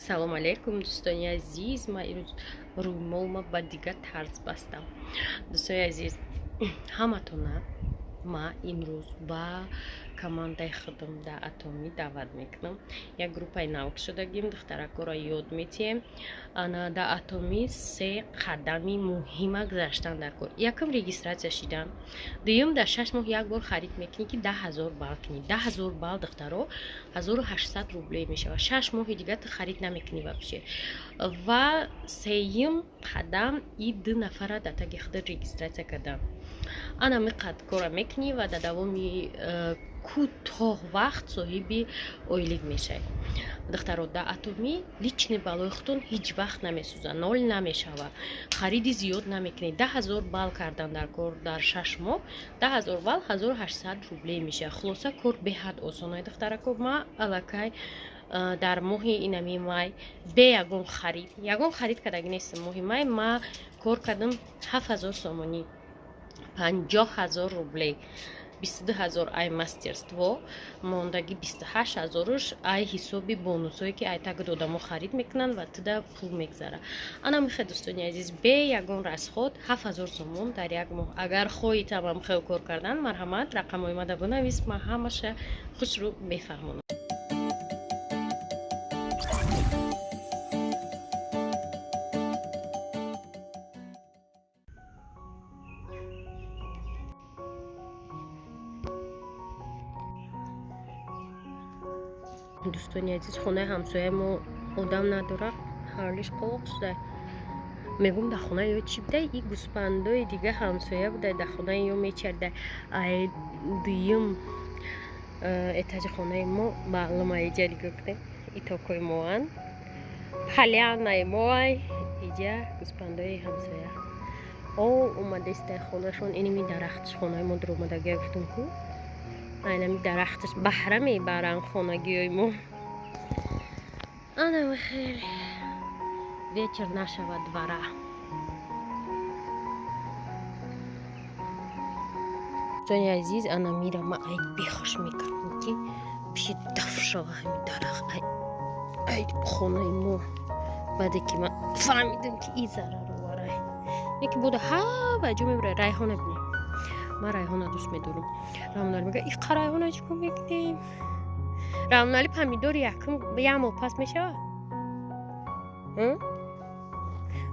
салом алейкум дӯстони азиз, ман имрӯз рӯймолма ба дигар тарз бастам. Дӯстони азиз, ҳаматона ман имрӯз ба командаи худам да атомӣ даъват мекунам. Як группаи навк шудагим, духтаракҳоро ёд метиҳем. Да атомӣ 3 қадами муҳима гузаштан дар кор. Якам регистратсия шидан, дуюм дар 6 моҳ як бор харид мекунӣ ки 10,000 балл кунӣ. 10,000 балл духтаро 1800 рублей мешавад. 6 моҳи дигар ту харид намекунӣ вапше. Ва сеюм қадам и 2 нафара да таги худа регистратсия кардам. Ана миқад кора мекунӣ ва дар давоми кӯтоҳ вақт соҳиби ойлик мешавед. Духтаро да атомӣ лични баллои худтон ҳеҷ вақт намесӯзад, нол намешавад, хариди зиёд намекунед. 10,000 балл кардан дар кор дар 6 моҳ, 10,000 балл 1800 рублей мешавад. хулоса кор беҳад осон аст духтарако. Ман аллакай дар моҳи инами май бе ягон харид кардаги нестам. Моҳи май ман кор кардам 7000 сомонӣ, 50,000 рублей, 22,000 ай мастерство, мондаги 28,000-уш ай ҳисоби бонусое ки ай тагид одамо харид мекунанд ва туда пул мегзара. Ана мехоҳед дӯстони азиз бе ягон расход 7000 сомон дар як моҳ. Агар хоҳед ҳама мехоҳед кор кардан, марҳамат рақамои мада бинавис, ман ҳамаша худшро мефаҳмонам. дӯстони азиз, хонаи ҳамсояи мо одам надорад, ҳарлиш қулоқ шуда. Мегум дар хонаи ё чӣ будай, и гӯспандои дига ҳамсоя будай, дар хонаи ё мечарда. Ай дуюм этажи хонаи мо маълума иҷа нигоҳ кунед, итокои моан палянаи моай иҷа гӯспандои ҳамсоя. Омадестай хонашон иними дарахтиш хонаи мо дуромадагия гуфтум ку айнами дарахташ баҳра мебаранд хонагиёи мо. ана мехел вечер нашавад двара. дӯстони азиз, ана мира ман ай бехуш мекардам ки пиши даф шава ҳами дарахт ай хонаи мо. баъде ки ман фаҳмидам ки и зарароварай яки буда ҳава ҷо мебара. райҳона бинем, ман райҳона дӯст медорам. рамнали мега иқа райҳона чӣ кор мекунем? рамнали помидори як моҳ пас мешавад.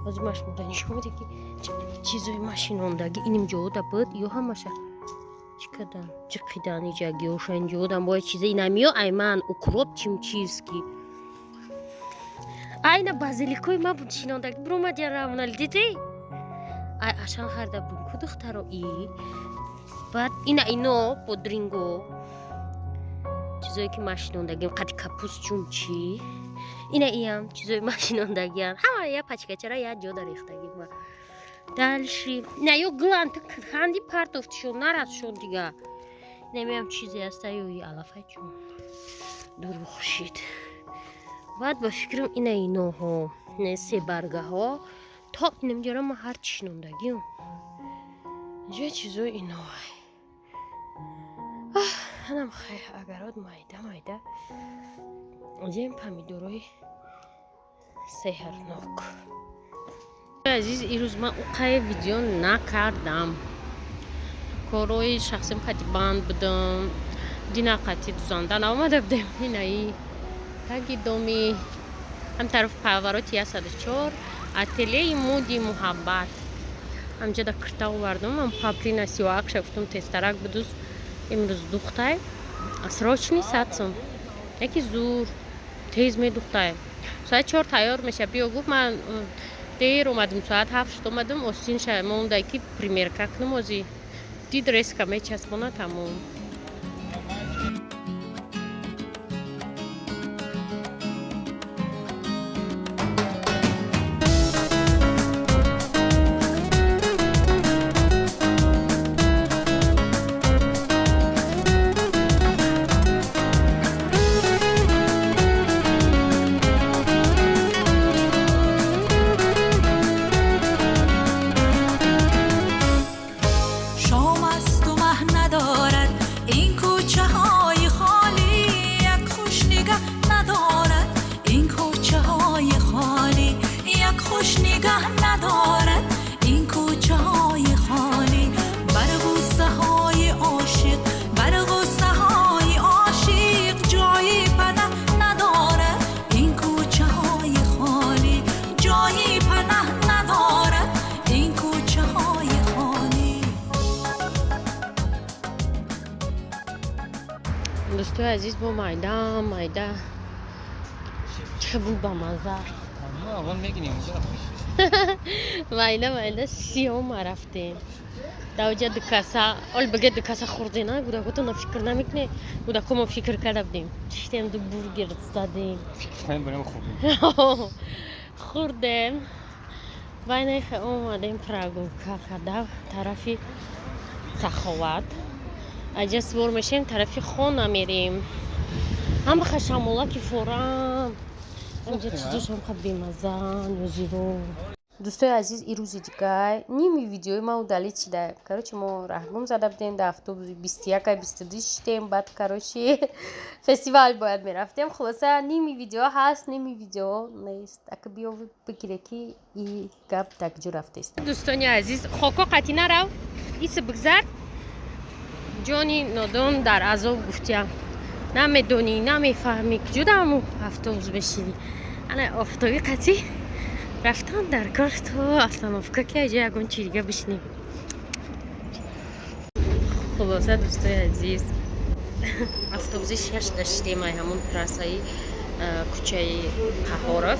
ҳозир машинонда нишон меде ки чизои машинондаги иним ҷода буд ё ҳамаша чӣ кардан ҷиқидан иҷа гиёшан ҷодан бояд чиза инамиё айман укроп чим чиз ки айна базиликои ма буд шинондаги биромад я рамнали диди ай ашан харда буд ку духтаро и баъд ино бодринго чизое ки машинондагиам қади капуст чум чӣ ина иам чизои машинондагиам ҳама я пачкачара як ҷода рехтаги ма дальши ина ё глан ты ханди партофтишон наразшон дига намеам чизе аста ё и алафай чун дурухшид. баъд ба фикрам ина иноҳо не себаргаҳо то намҷара ма ҳарчи шинондагиам ҷо чизои иноҳай. ҳанам хай агарот майда ҷем помидорои сеҳрнок. азиз, ирӯз ман уқай видео накардам. корои шахсим қади банд будам, динақати дузанда наомада будем. инаи таги доми ҳам тараф павароти 104 ателеи моди муҳаббат ҳамҷада кирта овардам. ам паплина сиоакша гуфтум тестарак будуз имрӯз духтай срочни сатсом яки зур тез медухтай соат 4 тайёр меша биё гуфт. ман дер омадам, соат 7 омадам. остин мондай ки примерка кунам, ози дид реска мечаспона тамом. شام است و مه ندارد خوش نگه ندارد این کوچه های خالی بر غصه های عاشق بر غصه های عاشق جایی پناه ندارد این کوچه های خالی جایی پناه ندارد این کوچه های خالی. دوستای عزیز با مایده چه بود با مزه اول میگینیم مایده سیوم رفتیم دوجه دکاسا اول بگه دکاسا خوردی نه گودا گوتو فکر نمیکنی گودا کمو فکر کرده بودیم چشتیم دو برگر زدیم بریم خوردیم خوردیم وای خیلی اومدیم پراگونکا کده طرفی سخاوت اجا سوار میشیم طرفی خونه میریم هم خشمولا که فورم اینجا چیزش هم خیلی بیمزه نوزیرو. دوستای عزیز این روز دیگه نیمی ویدیوی ما удалить چیده короче ما رهگم زده بودیم در автобус 21 22 شدیم بعد короче فستیوال باید میرفتیم خلاصه نیمی ویدیو هست نیمی ویدیو نیست اگه بیا بگیره که این گپ تکجو رفته است. دوستان عزیز خاکا قطی نرو ایسه بگذر جانی نادون در عذاب گفتیم نمیدونی نمیفهمی که جدا همون автобус بشینی انا آفتابی قطی رفتن در کار تو اصلا افکا که اینجا یکون چی دیگه بشنیم. خلاصه دوستای عزیز автобуси 6 داشتیم همون پرسایی کوچه قهارف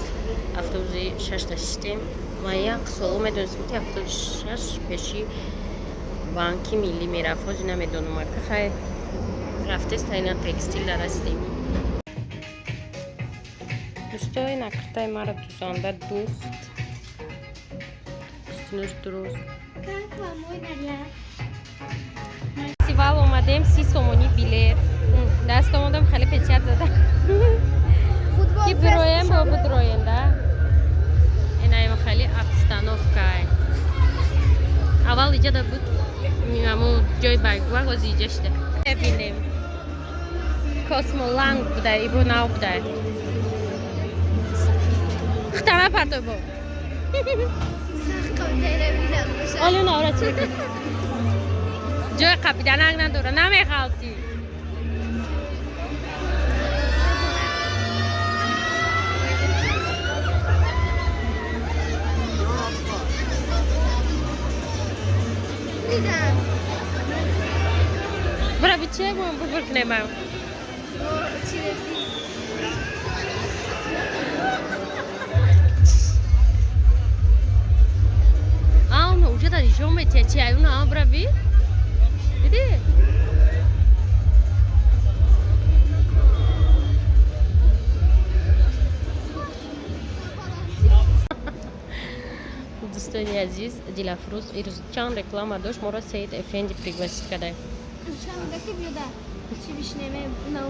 автобуси 6 داشتیم ما یک سالو میدونستم که автобуси 6 پیشی بانکی ملی میرفت ولی نمیدونم که خیلی رفته است اینا تکستیل درستیم. دوستای نکرتای مرا دوزانده دوخت استنوش درست فستیوال اومدیم 30 سومونی بیلت دست اومدم خیلی پیچت زدم که برویم با بدروینده اینایی خیلی обстановка اول اینجا دا بود همون جای بگوه از اینجا شده ببینیم کاسمولانگ بوده ایبو نو بوده خطمه پرتو بود آلی نورا چی جای قبیدن اگ نداره نمیخواستی برای بیچه بایم ببرک نمیم уже да режем эти чаю на брави. Иди. Достояние Азиз, Дилафруз и Рузчан реклама дошь Мора Саид Эфенди пригласит когда. Чандaki bioda چی بشنوه اونا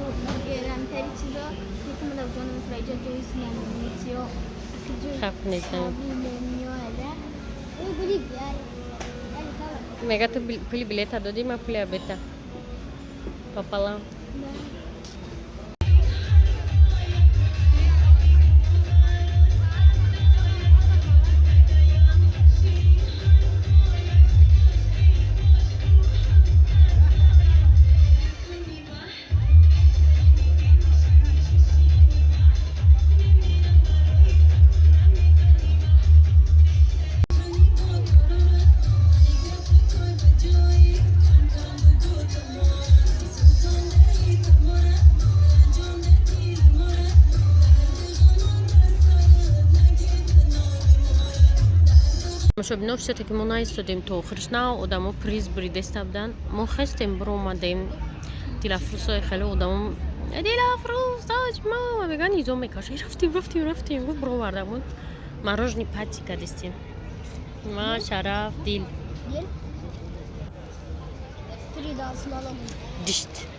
گرمتری چیزا یکم دادونم فرایجا دویس نمیتیو خب نیستم او بلی بیای Mega tu beli bilhete do dia, mas beli a beta. Papalang. Щоб ну все-таки ми найстудим то хришна одаму приз бридеста бдан мо хестем бромадем Дилафрусой خیلی одаму Дилафрус тач мама меган изо мекаш рафтим гуфт бро бардам мороженое патика дестим ма шараф дил Dil. Frida Aslanım. дишт